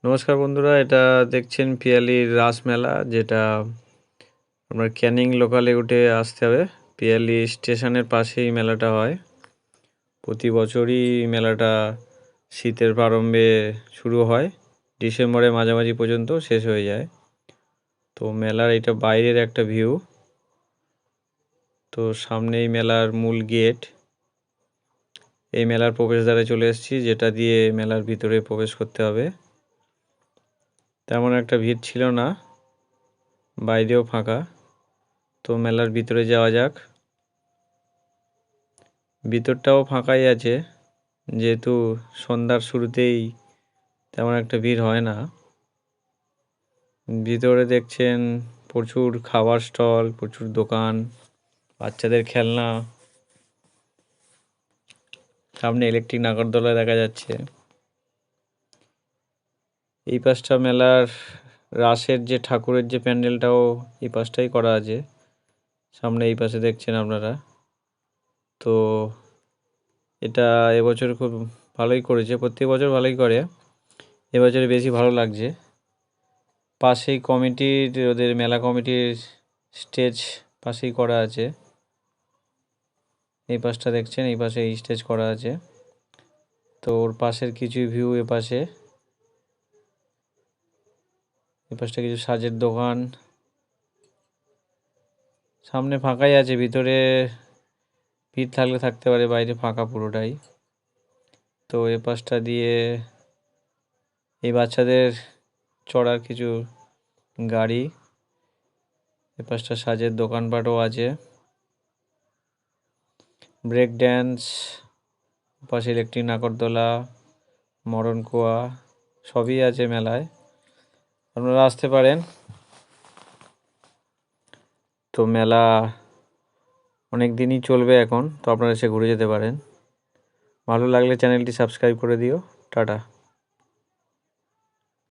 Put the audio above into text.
নমস্কার বন্ধুরা, এটা দেখছেন পিয়ালির রাস মেলা, যেটা আপনার ক্যানিং লোকালে উঠে আসতে হবে। পিয়ালি স্টেশনের পাশেই মেলাটা হয়। প্রতি বছরই মেলাটা শীতের প্রারম্ভে শুরু হয়, ডিসেম্বরের মাঝামাঝি পর্যন্ত শেষ হয়ে যায়। তো মেলার এটা বাইরের একটা ভিউ। তো সামনেই মেলার মূল গেট। এই মেলার প্রবেশদ্বারে চলে এসেছি, যেটা দিয়ে মেলার ভিতরে প্রবেশ করতে হবে। তেমন একটা ভিড় ছিল না, বাইরেও ফাঁকা। তো মেলার ভিতরে যাওয়া যাক। ভিতরটাও ফাঁকাই আছে, যেহেতু সন্ধ্যার শুরুতেই তেমন একটা ভিড় হয় না। ভিতরে দেখছেন প্রচুর খাবার স্টল, প্রচুর দোকান, বাচ্চাদের খেলনা, সামনে ইলেকট্রিক নাগরদোলা দেখা যাচ্ছে। এই পাশটা মেলার রাসের যে ঠাকুরের যে প্যান্ডেলটাও এই পাশটাই করা আছে, সামনে এই পাশে দেখছেন আপনারা। তো এটা এবছর খুব ভালোই করেছে, প্রত্যেক বছর ভালোই করে, এবছরে বেশি ভালো লাগছে। পাশেই কমিটির, ওদের মেলা কমিটির স্টেজ পাশেই করা আছে। এই পাশটা দেখছেন, এই পাশে স্টেজ করা আছে। তো ওর পাশের কিছু ভিউ এপাশে, এপাশটা কিছু সাজের দোকান। সামনে ফাঁকাই আছে, ভিতরে ভিড় থাকলে থাকতে পারে, বাইরে ফাঁকা পুরোটাই। তো এ পাশটা দিয়ে এই বাচ্চাদের চড়ার কিছু গাড়ি, এ পাশটা সাজের দোকানপাটও আছে, ব্রেক ড্যান্স, পাশে ইলেকট্রিক নাগরদোলা, মরণ কুয়া, সবই আছে মেলায়, আপনারা আসতে পারেন। তো মেলা অনেক দিনই চলবে এখন, তো আপনারা এসে ঘুরে যেতে পারেন। ভালো লাগলে চ্যানেলটি সাবস্ক্রাইব করে দিও। টাটা।